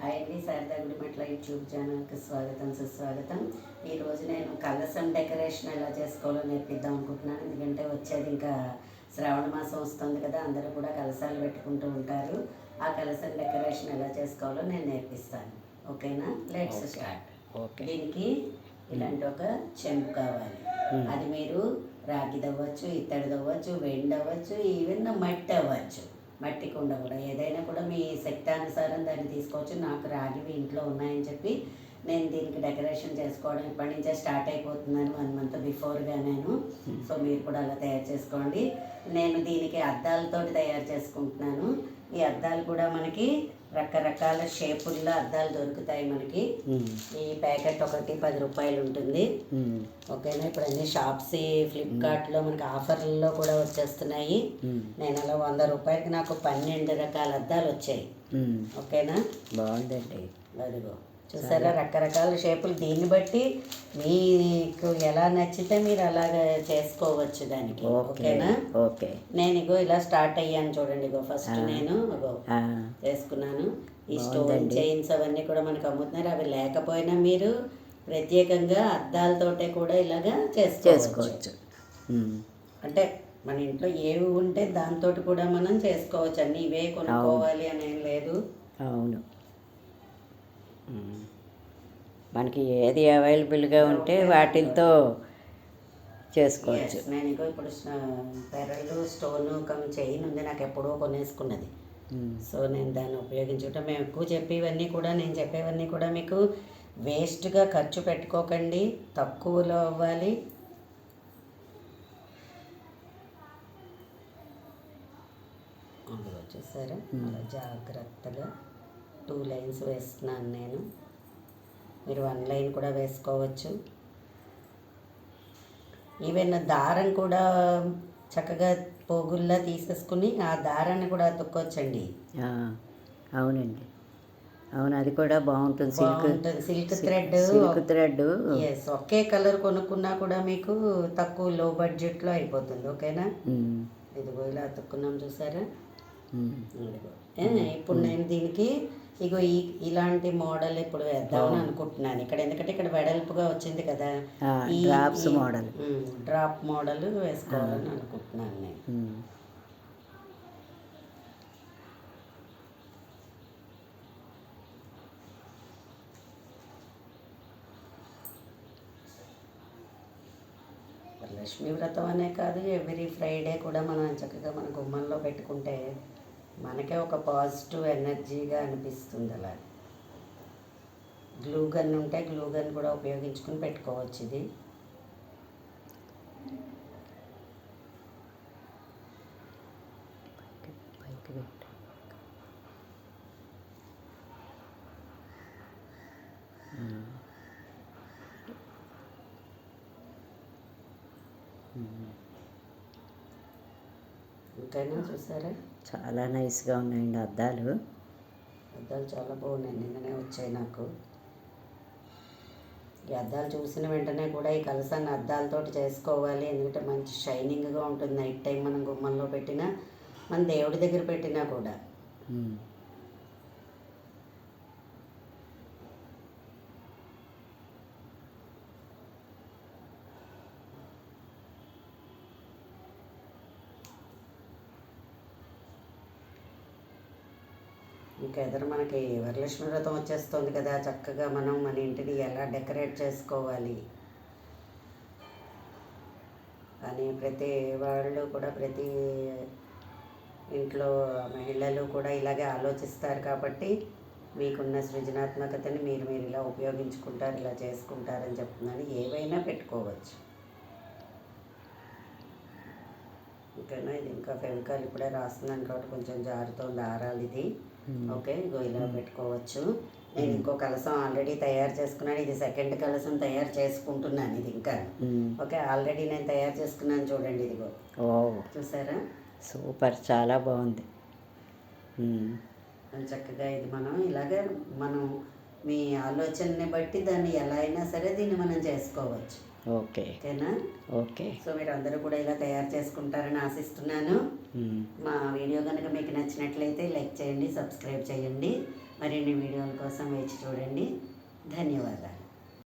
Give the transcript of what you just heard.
Hi అండి, Sharada Gudimetla YouTube ఛానల్కి స్వాగతం సుస్వాగతం. ఈరోజు నేను కలసం డెకరేషన్ ఎలా చేసుకోవాలో నేర్పిద్దాం అనుకుంటున్నాను. ఎందుకంటే వచ్చేది ఇంకా శ్రావణ మాసం వస్తుంది కదా, అందరూ కూడా కలసాలు పెట్టుకుంటూ ఉంటారు. ఆ కలసం డెకరేషన్ ఎలా చేసుకోవాలో నేను నేర్పిస్తాను. ఓకేనా? Let's start. ఓకే. దీనికి ఇలాంటి ఒక చెంబు కావాలి. అది మీరు రాగిది అవ్వచ్చు, ఇత్తడిది అవ్వచ్చు, వెండి అవ్వచ్చు, ఈవెన్ మట్టి అవ్వచ్చు. మట్టి కుండ కూడా ఏదైనా కూడా మీ శక్తానుసారం దాన్ని తీసుకోవచ్చు. నాకు రాగివి ఇంట్లో ఉన్నాయని చెప్పి నేను దీనికి డెకరేషన్ చేసుకోవడం ఇప్పటి నుంచే స్టార్ట్ అయిపోతున్నాను, 1 మంత్ బిఫోర్గా నేను. సో మీరు కూడా అలా తయారు చేసుకోండి. నేను దీనికి అద్దాలతోటి తయారు చేసుకుంటున్నాను. ఈ అద్దాలు కూడా మనకి రకరకాల షేపుల్లో అద్దాలు దొరుకుతాయి మనకి. ఈ ప్యాకెట్ ఒకటి 10 రూపాయలు ఉంటుంది. ఓకేనా? ఇప్పుడు అన్ని షాప్స్, ఫ్లిప్కార్ట్లో మనకి ఆఫర్లలో కూడా వచ్చేస్తున్నాయి. నేను అలా 100 రూపాయలకి నాకు 12 రకాల అద్దాలు వచ్చాయి. ఓకేనా? బాగుందండి. అదిగో చూసారా, రకరకాల షేపులు. దీన్ని బట్టి మీకు ఎలా నచ్చితే మీరు అలాగా చేసుకోవచ్చు దానికి. ఓకేనా? ఓకే. నేను ఇగో ఇలా స్టార్ట్ అయ్యాను చూడండి. ఇగో ఫస్ట్ నేను ఇగో చేసుకున్నాను. ఈ స్టోన్ చైన్స్ అవన్నీ కూడా మనకు అమ్ముతున్నారు. అవి లేకపోయినా మీరు ప్రత్యేకంగా అద్దాలతోటే కూడా ఇలాగా చేసుకోవచ్చు. అంటే మన ఇంట్లో ఏవి ఉంటే దాంతో కూడా మనం చేసుకోవచ్చు. అన్నీ ఇవే కొనుక్కోవాలి అని ఏం లేదు. అవును, మనకి ఏది అవైలబుల్గా ఉంటే వాటితో చేసుకోవచ్చు. నేను ఇంకో ఇప్పుడు పెరలు స్టోను చైన్ ఉంది, నాకు ఎప్పుడో కొనేసుకున్నది. సో నేను దాన్ని ఉపయోగించుకుంటా. మేము ఎక్కువ నేను చెప్పేవన్నీ కూడా మీకు వేస్ట్గా ఖర్చు పెట్టుకోకండి, తక్కువలో అవ్వాలి. అందులో చూసారా, అలా జాగ్రత్తగా 2 లైన్స్ వేస్తున్నాను నేను. మీరు 1 లైన్ కూడా వేసుకోవచ్చు. ఈవెన్ దారం కూడా చక్కగా పోగుల్లా తీసేసుకుని ఆ దారాన్ని కూడా అతుక్కోవచ్చండి. అవునండి, అవును, అది కూడా బాగుంటుంది. Silk thread. ఎస్, ఒకే కలర్ కొనుక్కున్నా కూడా మీకు తక్కువ లో బడ్జెట్లో అయిపోతుంది. ఓకేనా? ఇదిగో ఇలా అతుక్కున్నాం చూసారా. ఇప్పుడు నేను దీనికి ఇగో ఇలాంటి మోడల్ ఇప్పుడు వేద్దామని అనుకుంటున్నాను ఇక్కడ. ఎందుకంటే ఇక్కడ వెడల్పుగా వచ్చింది కదా, ఈ డ్రాప్ మోడల్ వేసుకోవాలని అనుకుంటున్నాను నేను. లక్ష్మీ వ్రతం అనే కాదు, ఎవ్రీ ఫ్రైడే కూడా మనం చక్కగా మన గుమ్మంలో పెట్టుకుంటే మనకే ఒక పాజిటివ్ ఎనర్జీగా అనిపిస్తుంది. అలా గ్లూ గన్ ఉంటే గ్లూ గన్ కూడా ఉపయోగించుకుని పెట్టుకోవచ్చు. ఇది ఇంకైనా చూసారా, చాలా నైస్గా ఉన్నాయండి అద్దాలు. అద్దాలు చాలా బాగున్నాయి, నిన్ననే వచ్చాయి నాకు. ఈ అద్దాలు చూసిన వెంటనే కూడా ఈ కలసాన్ని అద్దాలతోటి చేసుకోవాలి. ఎందుకంటే మంచి షైనింగ్గా ఉంటుంది. నైట్ టైం మనం గుమ్మంలో పెట్టినా, మన దేవుడి దగ్గర పెట్టినా కూడా. ఇంకా ఎదురు మనకి వరలక్ష్మి వ్రతం వచ్చేస్తుంది కదా, చక్కగా మనం మన ఇంటిని ఎలా డెకరేట్ చేసుకోవాలి అని ప్రతి వాళ్ళు కూడా, ప్రతి ఇంట్లో మహిళలు కూడా ఇలాగే ఆలోచిస్తారు. కాబట్టి మీకున్న సృజనాత్మకతని మీరు ఇలా ఉపయోగించుకుంటారు, ఇలా చేసుకుంటారని చెప్తున్నాను. ఏవైనా పెట్టుకోవచ్చు. ఓకేనా? ఇది ఇంకా ఫెవికాల్ ఇప్పుడే రాస్తున్నాను కాబట్టి కొంచెం జారుతోంది, ఆరాలి ఇది. ఓకే, ఇగో ఇలా పెట్టుకోవచ్చు. నేను ఇంకో కలసం ఆల్రెడీ తయారు చేసుకున్నాను. ఇది సెకండ్ కలసం తయారు చేసుకుంటున్నాను. ఇది ఇంకా ఓకే, ఆల్రెడీ నేను తయారు చేసుకున్నాను చూడండి. ఇదిగో చూసారా, సూపర్, చాలా బాగుంది. చక్కగా ఇది మనం ఇలాగే మీ ఆలోచనని బట్టి దాన్ని ఎలా అయినా సరే దీన్ని మనం చేసుకోవచ్చు. ఓకేనా? ఓకే. సో మీరు అందరూ కూడా ఇలా తయారు చేసుకుంటారని ఆశిస్తున్నాను. మా వీడియో కనుక మీకు నచ్చినట్లయితే లైక్ చేయండి, సబ్స్క్రైబ్ చేయండి. మరి మరిన్ని వీడియోల కోసం వేచి చూడండి. ధన్యవాదాలు.